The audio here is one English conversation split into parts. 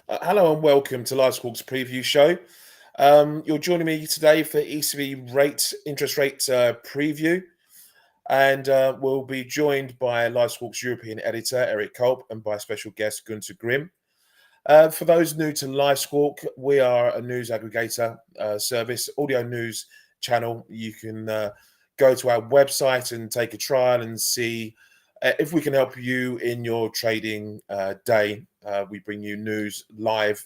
Hello and welcome to LiveSquawk's preview show. You're joining me today for ECB interest rate preview, and we'll be joined by LiveSquawk's European editor Eric Culp and by special guest Gunter Grimm. For those new to LiveSquawk, we are a news aggregator service, audio news channel. You can go to our website and take a trial and see if we can help you in your trading day. We bring you news live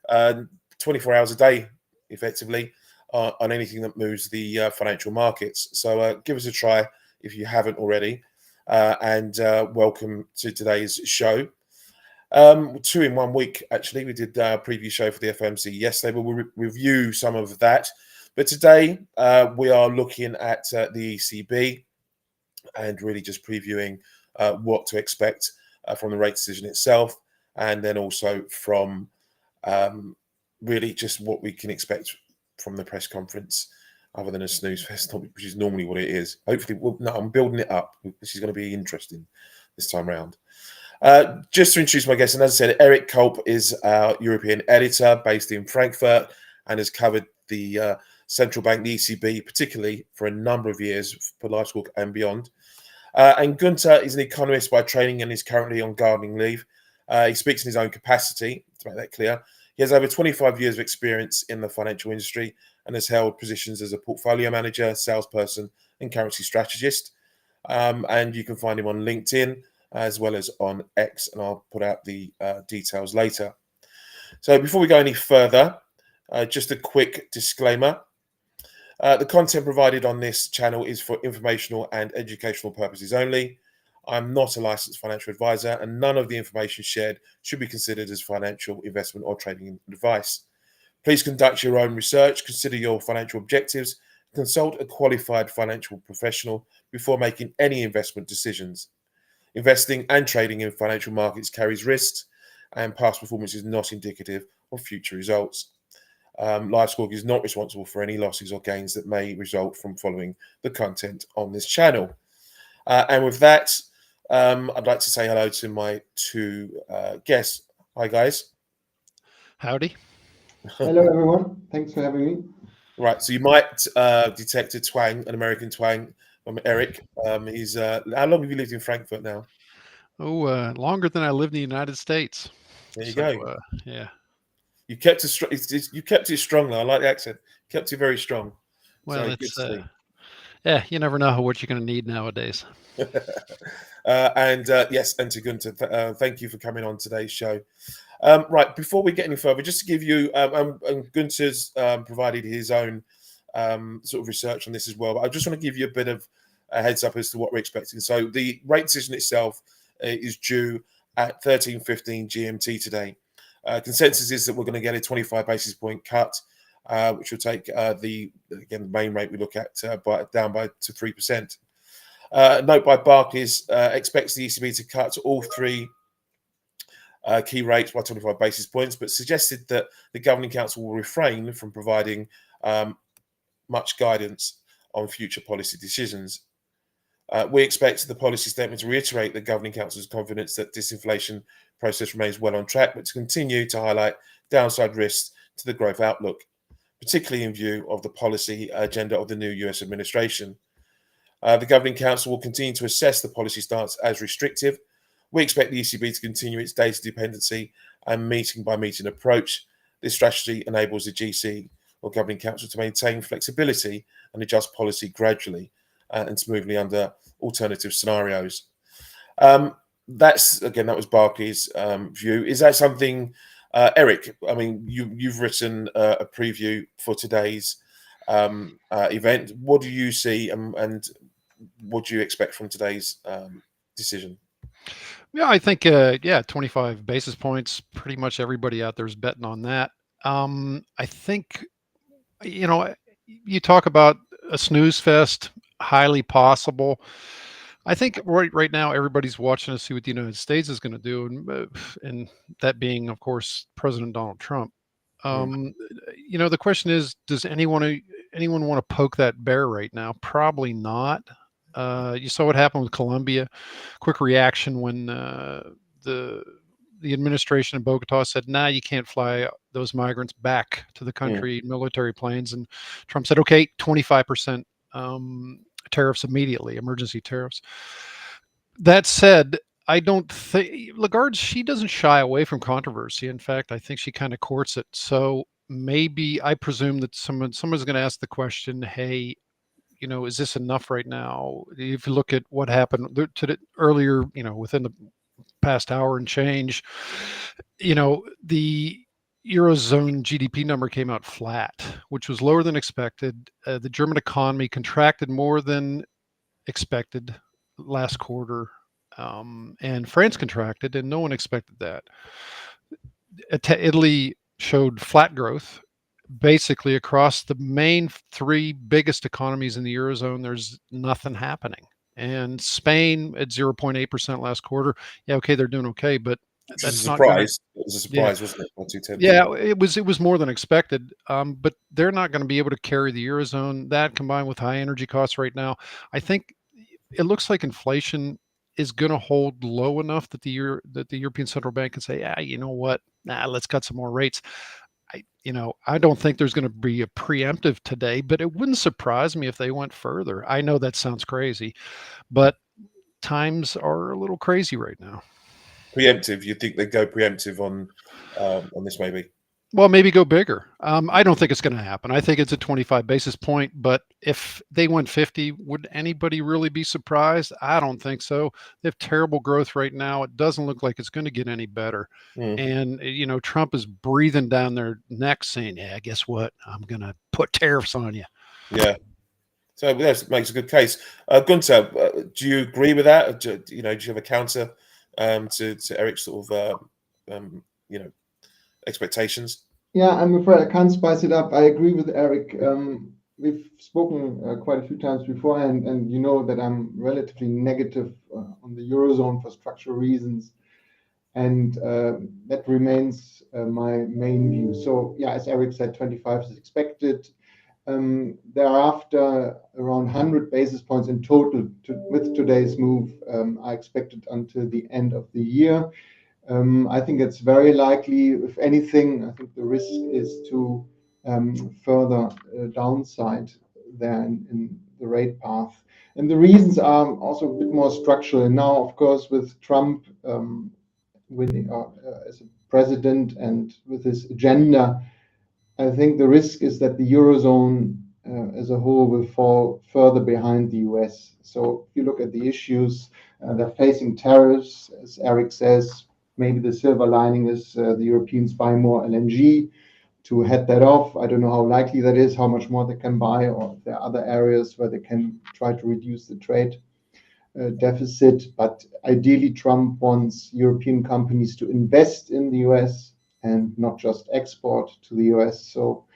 24 hours a day, effectively, on anything that moves the financial markets. So give us a try if you haven't already. And welcome to today's show. 2 in 1 week, actually. We did a preview show for the FOMC yesterday, but we'll review some of that. But today, we are looking at the ECB and really just previewing what to expect from the rate decision itself, and then also from really just what we can expect from the press conference, other than a snooze fest, which is normally what it is. Hopefully, I'm building it up. This is going to be interesting this time around. Just to introduce my guest, and as I said, Eric Culp is our European editor based in Frankfurt and has covered the central bank, the ECB, particularly for a number of years for LiveSquawk and beyond. And Gunter is an economist by training and is currently on gardening leave. He speaks in his own capacity, to make that clear. He has over 25 years of experience in the financial industry and has held positions as a portfolio manager, salesperson, and currency strategist. And you can find him on LinkedIn as well as on X, and I'll put out the details later. So before we go any further, just a quick disclaimer. The content provided on this channel is for informational and educational purposes only. I'm not a licensed financial advisor, and none of the information shared should be considered as financial, investment, or trading advice. Please conduct your own research, consider your financial objectives, consult a qualified financial professional before making any investment decisions. Investing and trading in financial markets carries risks, and past performance is not indicative of future results. LiveSquawk is not responsible for any losses or gains that may result from following the content on this channel. And with that, I'd like to say hello to my two guests. Hi, guys. Howdy. Hello, everyone. Thanks for having me. Right, so you might detect a twang, an American twang from Eric. He's how long have you lived in Frankfurt now? Oh, longer than I lived in the United States. There you go. Yeah. You kept it. You kept it strong, though. I like the accent. Kept it very strong. Well, so yeah. You never know what you're going to need nowadays. And yes, and to Gunter, thank you for coming on today's show. Right, before we get any further, just to give you, and Gunter's provided his own sort of research on this as well, but I just want to give you a bit of a heads up as to what we're expecting. So the rate decision itself is due at 13:15 GMT today. Consensus is that we're going to get a 25 basis point cut, which will take the main rate we look at down to 3%. Note by Barclays expects the ECB to cut all three key rates by 25 basis points, but suggested that the Governing Council will refrain from providing much guidance on future policy decisions. We expect the policy statement to reiterate the Governing Council's confidence that disinflation process remains well on track, but to continue to highlight downside risks to the growth outlook, particularly in view of the policy agenda of the new US administration. The Governing Council will continue to assess the policy stance as restrictive. We expect the ECB to continue its data dependency and meeting by meeting approach. This strategy enables the GC or Governing Council to maintain flexibility and adjust policy gradually and smoothly under alternative scenarios. That was Barclays' view. Is that something, Eric? I mean, you've written a preview for today's event. What do you see, and what do you expect from today's decision? Yeah, I think 25 basis points. Pretty much everybody out there is betting on that. I think, you talk about a snooze fest, highly possible. I think right now everybody's watching to see what the United States is going to do, and that being, of course, President Donald Trump. The question is, does anyone want to poke that bear right now? Probably not. You saw what happened with Colombia. Quick reaction when the the administration in Bogota said, nah, you can't fly those migrants back to the country, military planes. And Trump said, okay, 25% tariffs immediately, emergency tariffs. That said, I don't think Lagarde, she doesn't shy away from controversy. In fact, I think she kind of courts it. So maybe I presume that someone's going to ask the question, hey, is this enough right now? If you look at what happened earlier, within the past hour and change, the Eurozone GDP number came out flat, which was lower than expected. The German economy contracted more than expected last quarter, and France contracted, and no one expected that. Italy showed flat growth. Basically, across the main three biggest economies in the Eurozone, there's nothing happening. And Spain at 0.8% last quarter. Yeah, okay, they're doing okay, but Which that's was a not surprise. It was a surprise, wasn't it? Yeah, it was more than expected. But they're not going to be able to carry the Eurozone. That combined with high energy costs right now, I think it looks like inflation is going to hold low enough that the European Central Bank can say, yeah, you know what? Nah, let's cut some more rates. I don't think there's going to be a preemptive today, but it wouldn't surprise me if they went further. I know that sounds crazy, but times are a little crazy right now. Preemptive? You think they go preemptive on this maybe? Well, maybe go bigger. I don't think it's going to happen. I think it's a 25 basis point, but if they went 50, would anybody really be surprised? I don't think so. They have terrible growth right now. It doesn't look like it's going to get any better. And, Trump is breathing down their neck saying, yeah, guess what? I'm going to put tariffs on you. Yeah. So that makes a good case. Gunther, do you agree with that? Do you have a counter to Eric's sort of, expectations? Yeah, I'm afraid I can't spice it up. I agree with Eric. We've spoken quite a few times before, and you know that I'm relatively negative on the Eurozone for structural reasons. And that remains my main view. So, yeah, as Eric said, 25 is expected. Thereafter, around 100 basis points in total with today's move are expected until the end of the year. I think it's very likely. If anything, I think the risk is to further downside there in the rate path. And the reasons are also a bit more structural. And now, of course, with Trump winning as a president and with his agenda, I think the risk is that the Eurozone as a whole will fall further behind the US. So if you look at the issues, they're facing tariffs, as Eric says. Maybe the silver lining is the Europeans buy more LNG to head that off. I don't know how likely that is, how much more they can buy, or if there are other areas where they can try to reduce the trade deficit. But ideally, Trump wants European companies to invest in the US and not just export to the US. So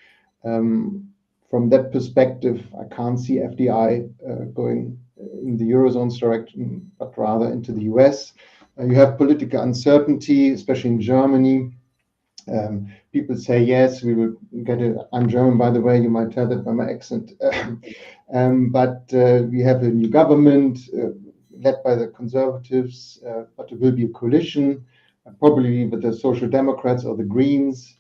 from that perspective, I can't see FDI going in the Eurozone's direction, but rather into the US. You have political uncertainty, especially in Germany. People say, yes, we will get it. I'm German, by the way, you might tell that by my accent. But we have a new government led by the conservatives, but it will be a coalition, probably with the Social Democrats or the Greens.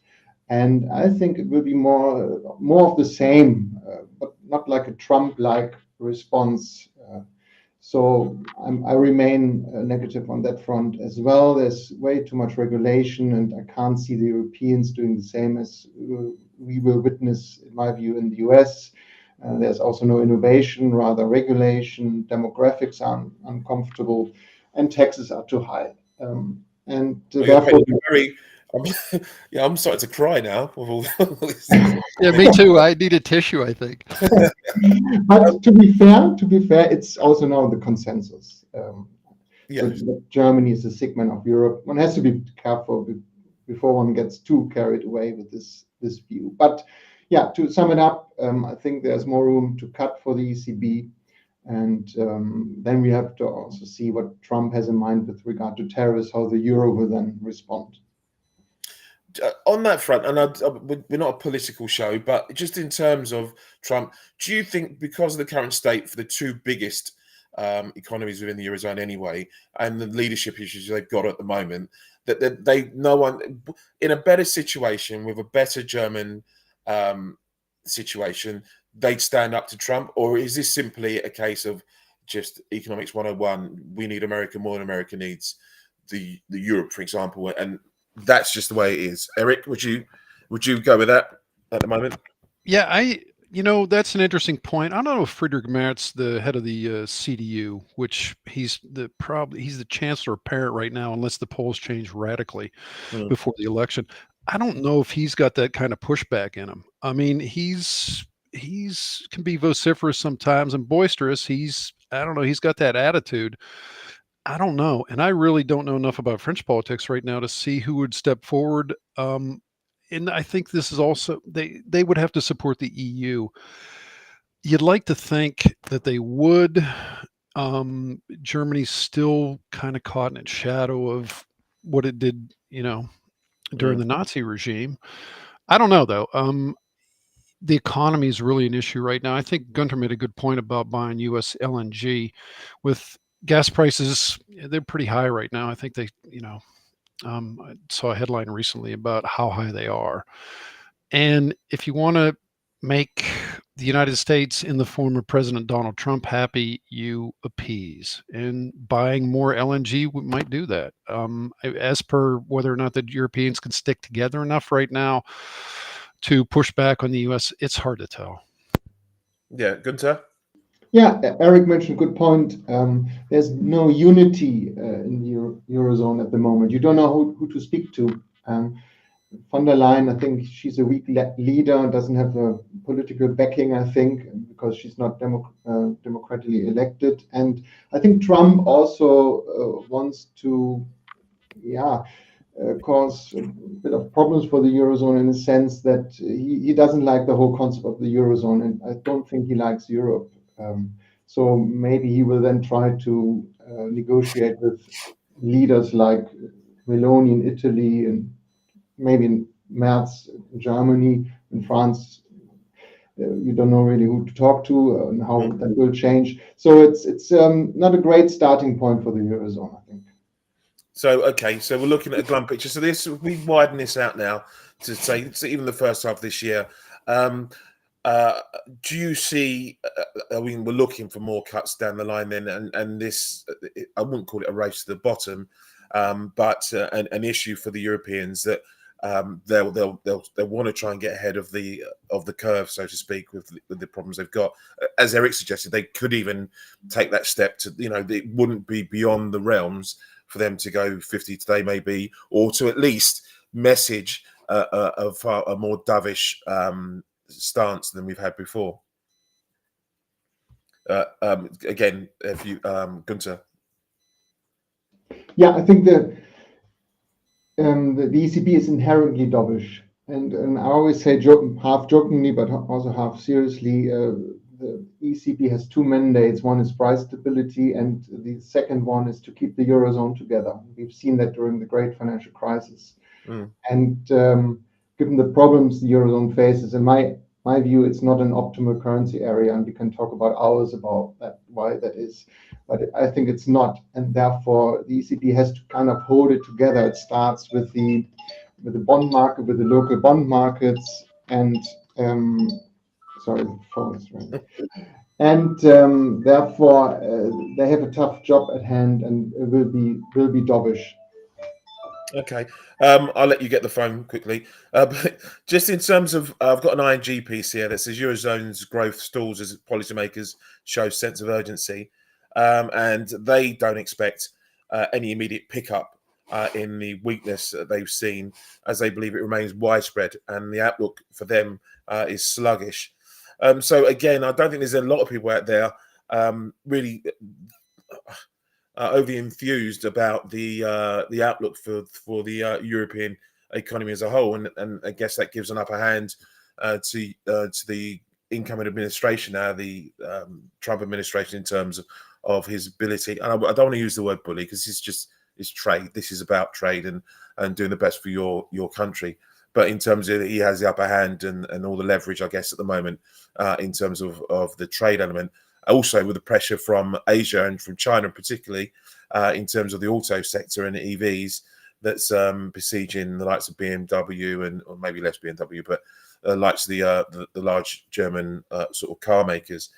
And I think it will be more of the same, but not like a Trump-like response. So I remain negative on that front as well. There's way too much regulation, and I can't see the Europeans doing the same as we will witness, in my view, in the US. There's also no innovation, rather regulation. Demographics are uncomfortable, and taxes are too high. Therefore, I'm starting to cry now with all this. Yeah, me too. I need a tissue, I think. But to be fair, it's also now the consensus. So Germany is the sick man of Europe. One has to be careful before one gets too carried away with this view. But yeah, to sum it up, I think there's more room to cut for the ECB. And then we have to also see what Trump has in mind with regard to tariffs, how the euro will then respond. On that front, and we're not a political show, but just in terms of Trump, do you think because of the current state for the two biggest economies within the Eurozone anyway, and the leadership issues they've got at the moment, that no one in a better situation with a better German situation, they'd stand up to Trump? Or is this simply a case of just economics 101? We need America more than America needs the Europe, for example, and that's just the way it is. Eric, would you go with that at the moment? Yeah, that's an interesting point. I don't know if Friedrich Merz, the head of the CDU, which he's the chancellor apparent right now, unless the polls change radically before the election. I don't know if he's got that kind of pushback in him. I mean, he's can be vociferous sometimes and boisterous. I don't know, he's got that attitude. I don't know. And I really don't know enough about French politics right now to see who would step forward. And I think this is also, they would have to support the EU. You'd like to think that they would. Germany's still kind of caught in its shadow of what it did, during the Nazi regime. I don't know, though. The economy is really an issue right now. I think Gunter made a good point about buying U.S. LNG. With gas prices, they're pretty high right now. I think they, I saw a headline recently about how high they are. And if you want to make the United States in the form of President Donald Trump happy, you appease. And buying more LNG might do that. As per whether or not the Europeans can stick together enough right now to push back on the U.S., it's hard to tell. Yeah, Gunther? Yeah, Eric mentioned a good point. There's no unity in the Eurozone at the moment. You don't know who to speak to. Von der Leyen, I think she's a weak leader, doesn't have the political backing, I think, because she's not democratically elected. And I think Trump also wants to, cause a bit of problems for the Eurozone in the sense that he doesn't like the whole concept of the Eurozone, and I don't think he likes Europe. So maybe he will then try to negotiate with leaders like Meloni in Italy and maybe Merz in Germany. In France, you don't know really who to talk to and how that will change. So it's not a great starting point for the Eurozone, I think. So, okay, so we're looking at a glum picture. So we widen this out now to say even the first half of this year. Do you see, I mean, we're looking for more cuts down the line then, and this, I wouldn't call it a race to the bottom, but an issue for the Europeans that they'll want to try and get ahead of the curve, so to speak, with the problems they've got. As Eric suggested, they could even take that step to, it wouldn't be beyond the realms for them to go 50 today maybe, or to at least message a more dovish stance than we've had before. Again, if you, Gunther. Yeah, I think the ECB is inherently dovish, and I always say half jokingly, but also half seriously. The ECB has two mandates. One is price stability, and the second one is to keep the Eurozone together. We've seen that during the great financial crisis. And given the problems the Eurozone faces, in my view, it's not an optimal currency area, and we can talk about hours about that, why that is. But I think it's not, and therefore the ECB has to kind of hold it together. It starts with the bond market, with the local bond markets, and sorry, the phone is ringing. And therefore, they have a tough job at hand, and it will be dovish. Okay, I'll let you get the phone quickly. But just in terms of, I've got an ING piece here that says Eurozone's growth stalls as policymakers show sense of urgency, and they don't expect any immediate pickup in the weakness that they've seen, as they believe it remains widespread, and the outlook for them is sluggish. So again, I don't think there's a lot of people out there really overly enthused about the outlook for the European economy as a whole, and I guess that gives an upper hand to the incoming administration now, the Trump administration, in terms of his ability. And I don't want to use the word bully, because it's trade. This is about trade and doing the best for your country. But in terms of, he has the upper hand and all the leverage, I guess, at the moment, in terms of the trade element. also with the pressure from Asia and from China particularly in terms of the auto sector and the EVs that's besieging the likes of BMW and or maybe less BMW, but likes of the large German sort of car makers.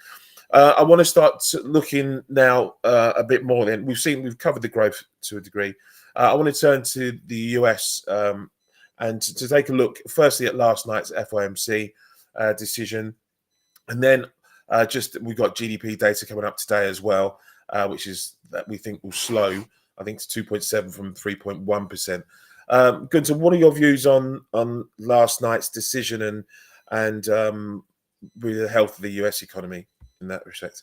I want to start looking now a bit more. Then we've covered the growth to a degree. I want to turn to the US and to take a look firstly at last night's FOMC decision, and then we've got GDP data coming up today as well, which is that we think will slow. I think to 2.7 from 3.1%. Gunther, what are your views on last night's decision and with the health of the US economy in that respect?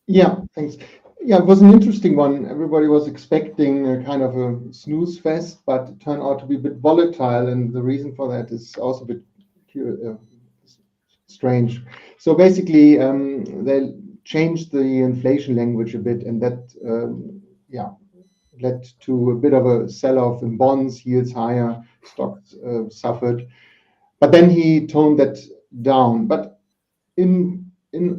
Yeah, thanks. Yeah, it was an interesting one. Everybody was expecting a kind of a snooze fest, but it turned out to be a bit volatile, and the reason for that is also a bit strange. So basically, they changed the inflation language a bit, and that led to a bit of a sell-off in bonds, yields higher, stocks suffered. But then he toned that down. But in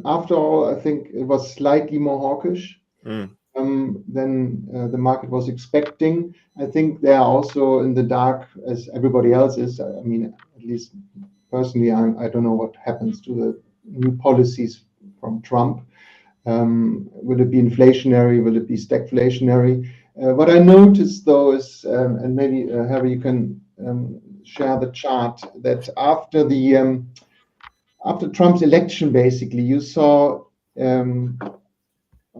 after all, I think it was slightly more hawkish than the market was expecting. I think they are also in the dark as everybody else is. I mean, at least personally, I don't know what happens to the new policies from Trump. Will it be inflationary? Will it be stagflationary? What I noticed though is, and maybe Harry, you can share the chart, that after Trump's election, basically, you saw.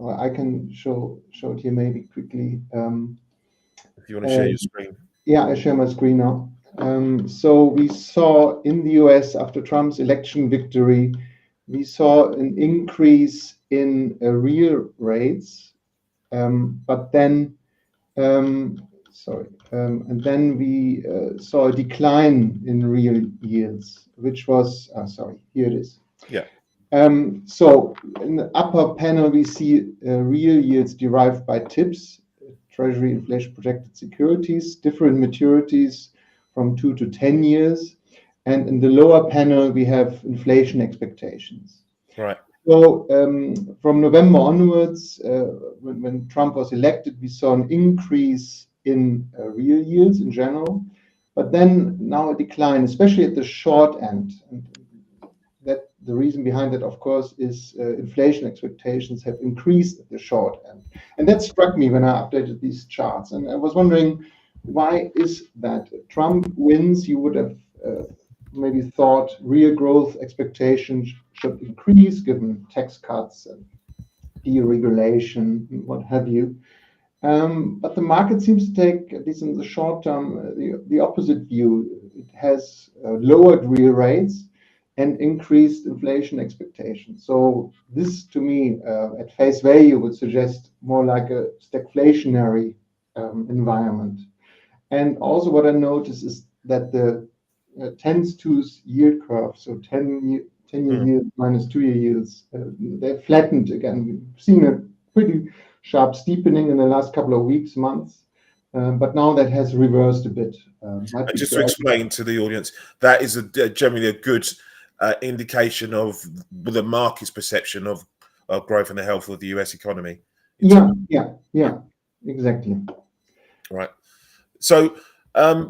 I can show it here maybe quickly. If you want to share your screen. Yeah, I share my screen now. So we saw in the US after Trump's election victory, we saw an increase in real rates, but then, and then we saw a decline in real yields, which was, here it is. Yeah. So in the upper panel, we see real yields derived by TIPS, Treasury Inflation Protected Securities, different maturities from 2 to 10 years. And in the lower panel, we have inflation expectations. Right. So from November onwards, when Trump was elected, we saw an increase in real yields in general, but then now a decline, especially at the short end. And that the reason behind that, of course, is inflation expectations have increased at the short end. And that struck me when I updated these charts. And I was wondering, why is that? Trump wins, you would have maybe thought real growth expectations should increase given tax cuts and deregulation and what have you. But the market seems to take, at least in the short term, the opposite view. It has lowered real rates and increased inflation expectations. So this, to me, at face value, would suggest more like a stagflationary environment. And also what I noticed is that the 10s yield curve, so 10-year yield minus 2-year yields, they're flattened again. We've seen a pretty sharp steepening in the last couple of weeks, months, but now that has reversed a bit. Just to explain to the audience, that is generally a good indication of the market's perception of growth and the health of the US economy. Yeah, exactly. Right. So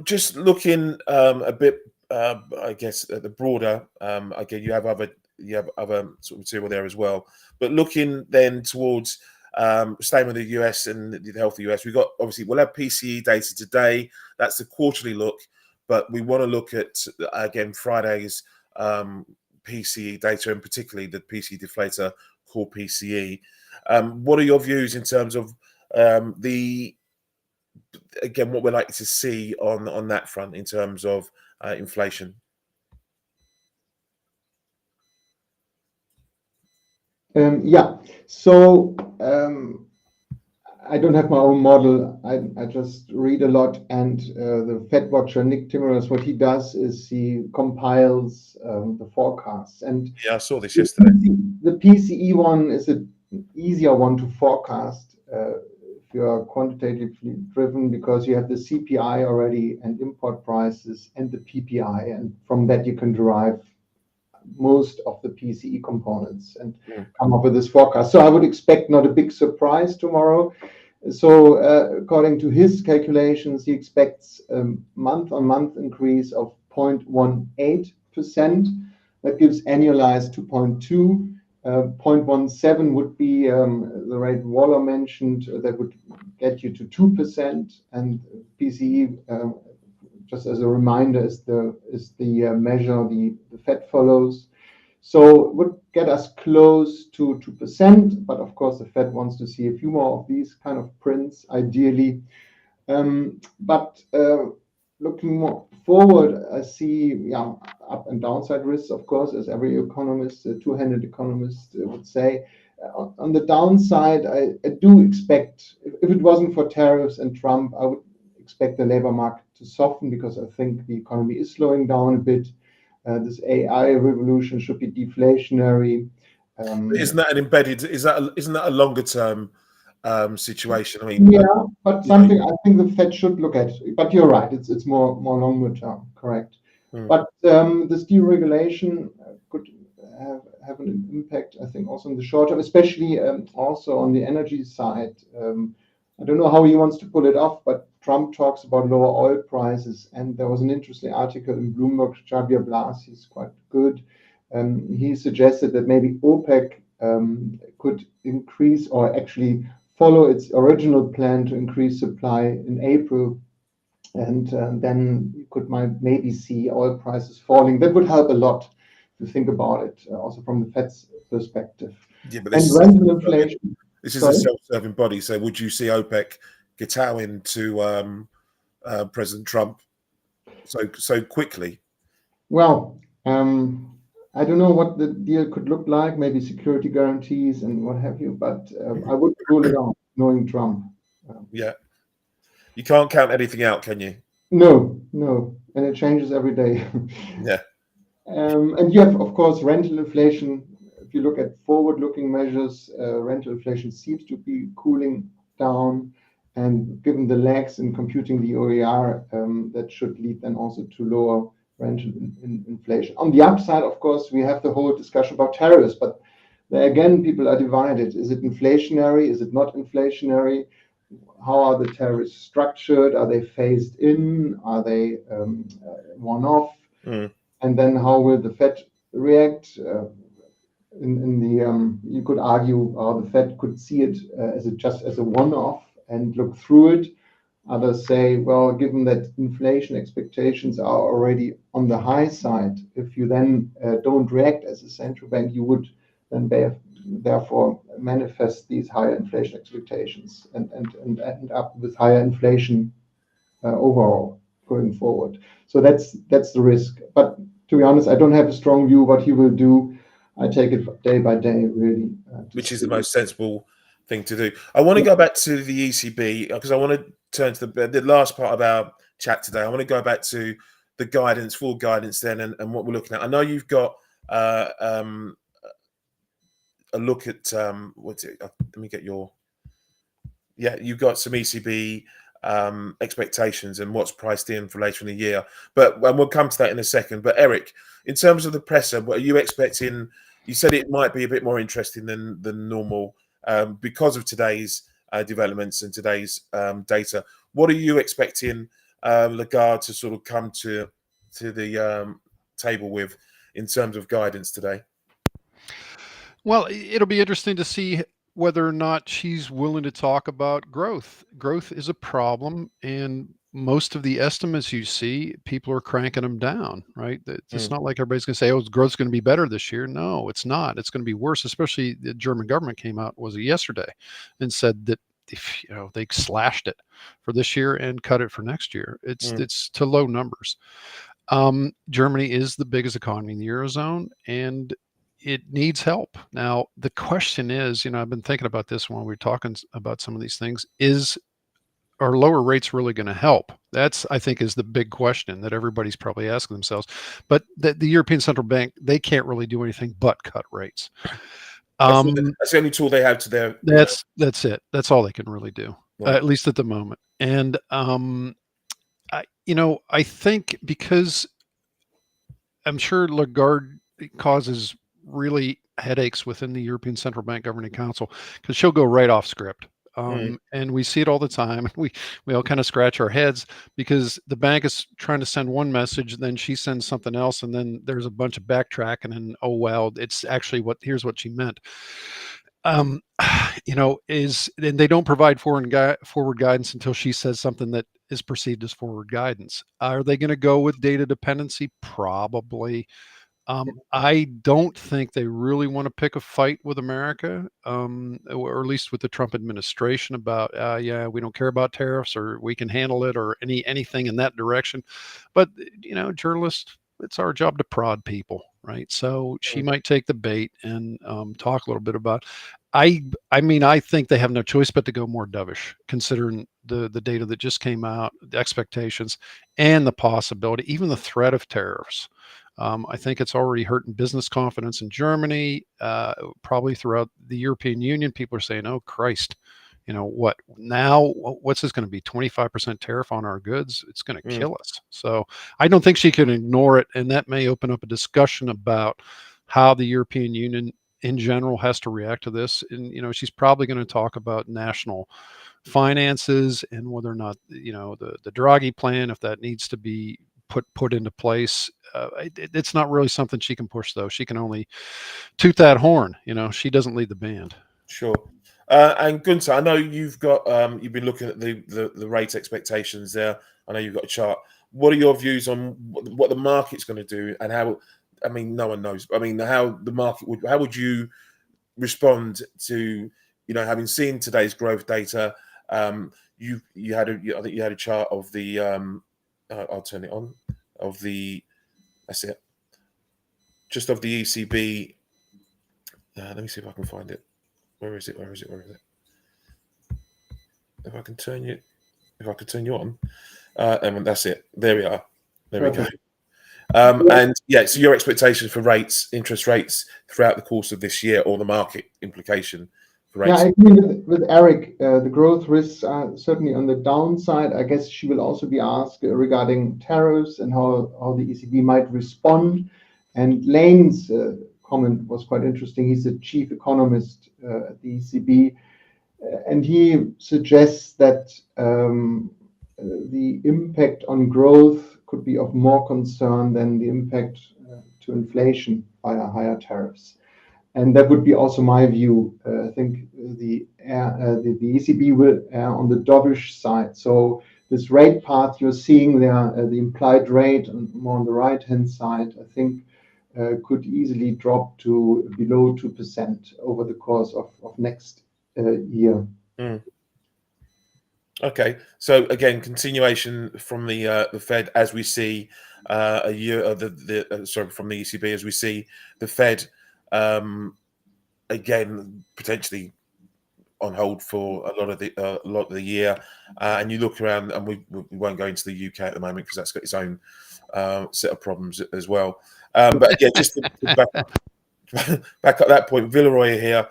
just looking a bit, I guess, at the broader, again, you have other sort of material there as well. But looking then towards staying with the US and the health of the US, we'll have PCE data today. That's the quarterly look, but we want to look at again Friday's PCE data, and particularly the PCE deflator core PCE. What are your views in terms of what we're likely to see on that front in terms of inflation? So I don't have my own model. I just read a lot, and the Fed watcher Nick Timmermans, what he does is he compiles the forecasts. And yeah, I saw this yesterday. The PCE one is an easier one to forecast if you are quantitatively driven, because you have the CPI already and import prices and the PPI, and from that you can derive most of the PCE components and come up with this forecast. So I would expect not a big surprise tomorrow. So according to his calculations, he expects a month-on-month increase of 0.18%. That gives annualized 2.2. 0.17 would be the rate Waller mentioned. That would get you to 2%. And PCE, just as a reminder, is the measure the Fed follows. So it would get us close to 2%, but of course the Fed wants to see a few more of these kind of prints, ideally. But looking more forward, I see up and downside risks, of course, as every economist, a two-handed economist would say. On the downside, I do expect, if it wasn't for tariffs and Trump, I would expect the labor market to soften because I think the economy is slowing down a bit. This AI revolution should be deflationary. Isn't that an embedded? Isn't that a longer term situation? I mean, yeah, but something I think the Fed should look at. But you're right; it's more longer term, correct? But this deregulation could have an impact, I think, also in the short term, especially also on the energy side. I don't know how he wants to pull it off, but Trump talks about lower oil prices, and there was an interesting article in Bloomberg. Javier Blas, he's quite good. He suggested that maybe OPEC could increase or actually follow its original plan to increase supply in April, and then you could maybe see oil prices falling. That would help a lot to think about it, also from the Fed's perspective. Yeah, but and rental inflation. This is a self-serving body. So would you see OPEC kowtowing to President Trump so quickly? Well, I don't know what the deal could look like, maybe security guarantees and what have you, but I wouldn't rule it out, knowing Trump. Yeah. You can't count anything out, can you? No. And it changes every day. Yeah. And you have, of course, rental inflation. If you look at forward-looking measures, rental inflation seems to be cooling down. And given the lags in computing the OER, that should lead then also to lower rental inflation. On the upside, of course, we have the whole discussion about tariffs, but there again, people are divided. Is it inflationary? Is it not inflationary? How are the tariffs structured? Are they phased in? Are they one-off? And then how will the Fed react? You could argue how the Fed could see it just as a one-off and look through it. Others say, well, given that inflation expectations are already on the high side, if you then don't react as a central bank, you would then therefore manifest these higher inflation expectations and end up with higher inflation overall going forward. So that's the risk. But to be honest, I don't have a strong view what he will do. I take it day by day, really. Which is the most sensible thing to do. I want to go back to the ECB because I want to turn to the last part of our chat today. I want to go back to the full guidance then and what we're looking at. I know you've got a look at what's it? Let me get your. Yeah, you've got some ECB expectations and what's priced in for later in the year. But we'll come to that in a second. But Eric, in terms of the presser, what are you expecting? You said it might be a bit more interesting than normal because of today's developments and today's data. What are you expecting Lagarde to sort of come to the table with in terms of guidance today? Well, it'll be interesting to see whether or not she's willing to talk about growth. Growth is a problem, and most of the estimates you see, people are cranking them down, right? It's not like everybody's going to say, oh, growth's going to be better this year. No, it's not. It's going to be worse, especially the German government came out, was it yesterday, and said that if they slashed it for this year and cut it for next year. It's to low numbers. Germany is the biggest economy in the Eurozone, and it needs help. Now, the question is, I've been thinking about this when we're talking about some of these things, are lower rates really going to help? That's, I think, is the big question that everybody's probably asking themselves. But the European Central Bank, they can't really do anything but cut rates. That's the only tool they have to their. That's it. That's all they can really do, right. At least at the moment. And I think because I'm sure Lagarde causes really headaches within the European Central Bank Governing Council, because she'll go right off script. And we see it all the time. We all kind of scratch our heads because the bank is trying to send one message, then she sends something else, and then there's a bunch of backtracking, and oh well, it's actually here's what she meant. And they don't provide forward guidance until she says something that is perceived as forward guidance. Are they going to go with data dependency? Probably. I don't think they really want to pick a fight with America, or at least with the Trump administration about, we don't care about tariffs, or we can handle it, or anything in that direction. But, journalists, it's our job to prod people, right? So she might take the bait and talk a little bit about. I think they have no choice but to go more dovish, considering the data that just came out, the expectations, and the possibility, even the threat of tariffs. I think it's already hurting business confidence in Germany, probably throughout the European Union. People are saying, oh, Christ, what now? What's this going to be? 25% tariff on our goods? It's going to kill us. So I don't think she can ignore it. And that may open up a discussion about how the European Union in general has to react to this. And, she's probably going to talk about national finances and whether or not, the Draghi plan, if that needs to be put into place. It's not really something she can push, though. She can only toot that horn. She doesn't lead the band. Sure. And Gunther, I know you've been looking at the rate expectations there. I know you've got a chart. What are your views on what the market's going to do, and how? I mean, no one knows. I mean, how the market would. How would you respond to having seen today's growth data? I think you had a chart of the. I'll turn it on. That's it. Just of the ECB. Let me see if I can find it. Where is it? If I can turn you on. And that's it. There we are. There we go. And so your expectations for interest rates throughout the course of this year, or the market implication for rates? Yeah, I agree with Eric. The growth risks are certainly on the downside. I guess she will also be asked regarding tariffs and how the ECB might respond. And Lane's comment was quite interesting. He's the chief economist at the ECB, and he suggests that the impact on growth could be of more concern than the impact to inflation via higher tariffs. And that would be also my view. I think the ECB will err on the dovish side. So this rate path you're seeing there, the implied rate more on the right-hand side, I think could easily drop to below 2% over the course of next year. Okay, so again, continuation from the Fed as we see from the ECB as we see the Fed again potentially on hold for a lot of the year, and you look around, and we won't go into the UK at the moment because that's got its own set of problems as well. But yeah, just to back up that point, Villeroy here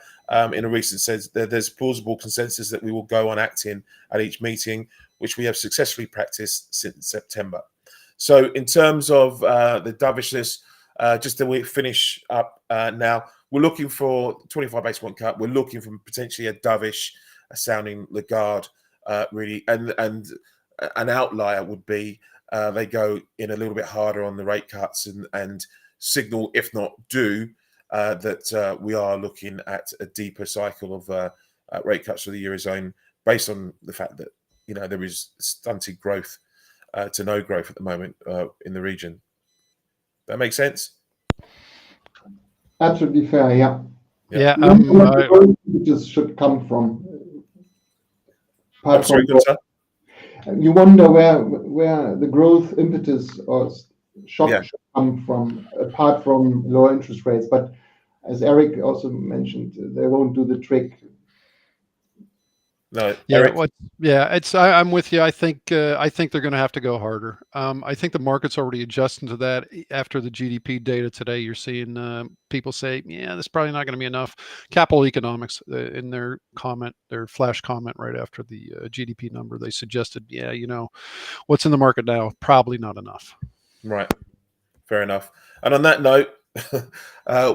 in a recent says that there's plausible consensus that we will go on acting at each meeting, which we have successfully practiced since September. So in terms of the dovishness, just to finish up now, we're looking for 25 basis point cut. We're looking for potentially a dovish sounding Lagarde, really, and an outlier would be they go in a little bit harder on the rate cuts and signal, if not do, that we are looking at a deeper cycle of rate cuts for the Eurozone, based on the fact that there is stunted growth to no growth at the moment in the region. That makes sense? Absolutely fair, yeah. Yeah. It just should come from. I'm sorry, you wonder where the growth impetus or shock should come from, apart from lower interest rates. But as Eric also mentioned, they won't do the trick. No, Eric? I'm with you. I think they're going to have to go harder. I think the market's already adjusting to that. After the GDP data today, you're seeing people say, "Yeah, this is probably not going to be enough." Capital Economics, in their flash comment right after the GDP number, they suggested, what's in the market now, probably not enough. Right. Fair enough. And on that note,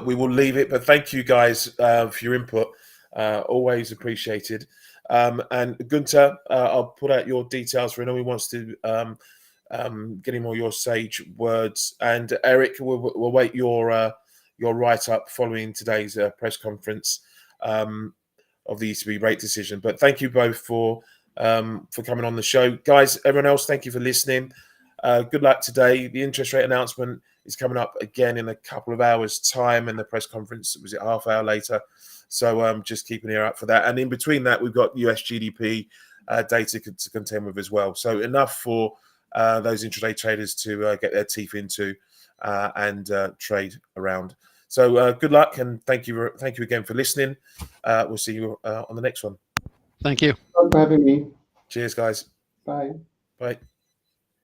we will leave it. But thank you guys for your input. Always appreciated. And Gunther, I'll put out your details for anyone who wants to get him all your sage words. And Eric, we'll wait your write-up following today's press conference of the ECB rate decision. But thank you both for coming on the show. Guys, everyone else, thank you for listening. Good luck today. The interest rate announcement is coming up again in a couple of hours' time, and the press conference was it half hour later. So just keep an ear out for that. And in between that, we've got US GDP data to contend with as well. So enough for those intraday traders to get their teeth into and trade around. So good luck, and thank you again for listening. We'll see you on the next one. Thank you. Thanks for having me. Cheers, guys. Bye. Bye.